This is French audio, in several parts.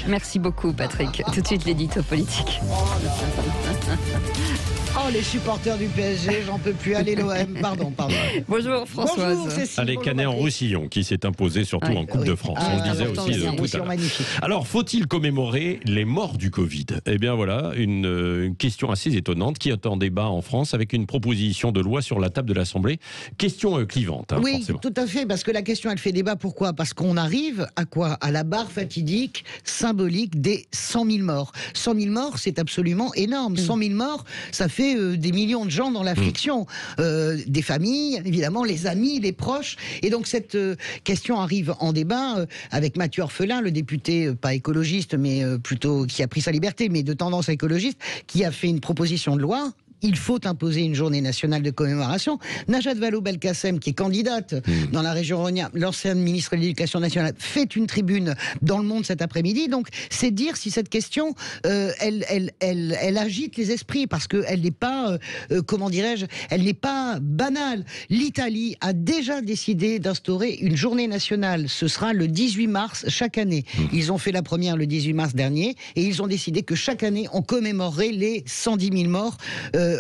Merci beaucoup, Patrick. Tout de suite, l'édito politique. Oh, les supporters du PSG, j'en peux plus. Allez, l'OM, pardon. Bonjour, Françoise. Bonjour, Cécile. Allez, Canet-en-Roussillon, qui s'est imposé surtout en Coupe de France. On le disait aussi tout à l'heure. Magnifique. Alors, faut-il commémorer les morts du Covid? Eh bien voilà, une question assez étonnante qui est en débat en France avec une proposition de loi sur la table de l'Assemblée. Question clivante, Oui, forcément. tout à fait, parce que la question, elle fait débat. Pourquoi? Parce qu'on arrive à quoi? À la barre fatidique, symbolique des 100 000 morts. 100 000 morts, c'est absolument énorme. 100 000 morts, ça fait des millions de gens dans l'affliction. Des familles, évidemment, les amis, les proches. Et donc, cette question arrive en débat avec Mathieu Orphelin, le député, pas écologiste, mais plutôt qui a pris sa liberté, mais de tendance écologiste, qui a fait une proposition de loi. Il faut imposer une journée nationale de commémoration. Najat Vallaud-Belkacem, qui est candidate dans la région Rhône, l'ancienne ministre de l'Éducation nationale, fait une tribune dans Le Monde cet après-midi. Donc, c'est dire si cette question, elle agite les esprits, parce qu'elle n'est pas, comment dirais-je, elle n'est pas banale. L'Italie a déjà décidé d'instaurer une journée nationale. Ce sera le 18 mars chaque année. Ils ont fait la première le 18 mars dernier, et ils ont décidé que chaque année, on commémorerait les 110 000 morts.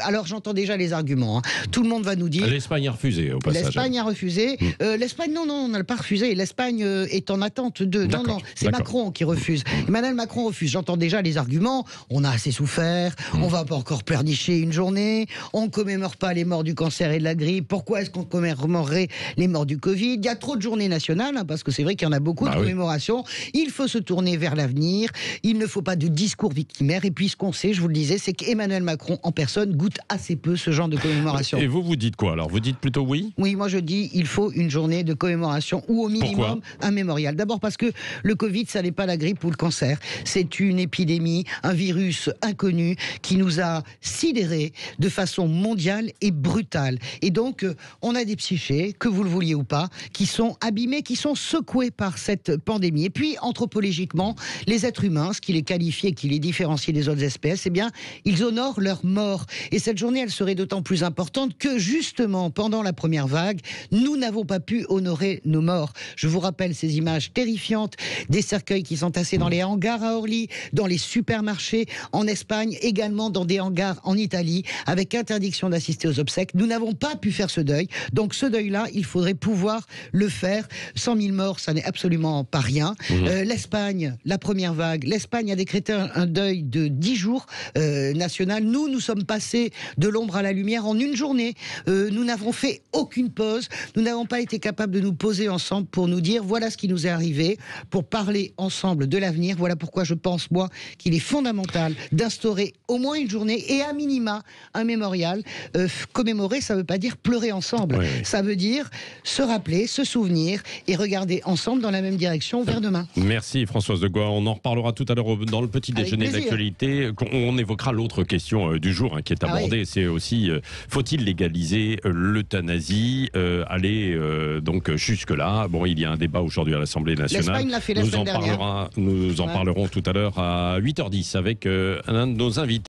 Alors j'entends déjà les arguments. Hein. Tout le monde va nous dire... L'Espagne a refusé, au passage. L'Espagne a refusé. L'Espagne, non, on n'a pas refusé. L'Espagne est en attente de... Non, c'est Macron qui refuse. Emmanuel Macron refuse. J'entends déjà les arguments. On a assez souffert. On va pas encore pleurnicher une journée. On ne commémore pas les morts du cancer et de la grippe. Pourquoi est-ce qu'on commémorerait les morts du Covid? Il y a trop de journées nationales, hein, parce que c'est vrai qu'il y en a beaucoup de commémorations. Il faut se tourner vers l'avenir. Il ne faut pas de discours victimaire. Et puis ce qu'on sait, je vous le disais, c'est qu'Emmanuel Macron, en personne, goûte assez peu ce genre de commémoration. Et vous dites quoi alors? Vous dites plutôt oui? Oui, moi je dis il faut une journée de commémoration ou au minimum un mémorial. D'abord parce que le Covid, ça n'est pas la grippe ou le cancer. C'est une épidémie, un virus inconnu qui nous a sidérés de façon mondiale et brutale. Et donc, on a des psychés, que vous le vouliez ou pas, qui sont abîmés, qui sont secoués par cette pandémie. Et puis, anthropologiquement, les êtres humains, ce qui les qualifie et qui les différencie des autres espèces, eh bien, ils honorent leurs morts. Et cette journée, elle serait d'autant plus importante que, justement, pendant la première vague, nous n'avons pas pu honorer nos morts. Je vous rappelle ces images terrifiantes des cercueils qui sont tassés dans les hangars à Orly, dans les supermarchés en Espagne, également dans des hangars en Italie, avec interdiction d'assister aux obsèques. Nous n'avons pas pu faire ce deuil. Donc ce deuil-là, il faudrait pouvoir le faire. 100 000 morts, ça n'est absolument pas rien. L'Espagne, la première vague, l'Espagne a décrété un deuil de 10 jours national. Nous sommes passés de l'ombre à la lumière en une journée. Nous n'avons fait aucune pause. Nous n'avons pas été capables de nous poser ensemble pour nous dire voilà ce qui nous est arrivé, pour parler ensemble de l'avenir. Voilà pourquoi je pense, moi, qu'il est fondamental d'instaurer au moins une journée et à minima un mémorial. Commémorer, ça ne veut pas dire pleurer ensemble. Ça veut dire se rappeler, se souvenir et regarder ensemble dans la même direction vers demain. Merci Françoise de Gois. On en reparlera tout à l'heure dans le petit déjeuner d'actualité. On évoquera l'autre question du jour qui est abordée. C'est aussi, faut-il légaliser l'euthanasie? Aller donc jusque-là. Bon, il y a un débat aujourd'hui à l'Assemblée nationale. L'Espagne l'a fait la semaine dernière. Nous en parlerons tout à l'heure à 8h10 avec un de nos invités.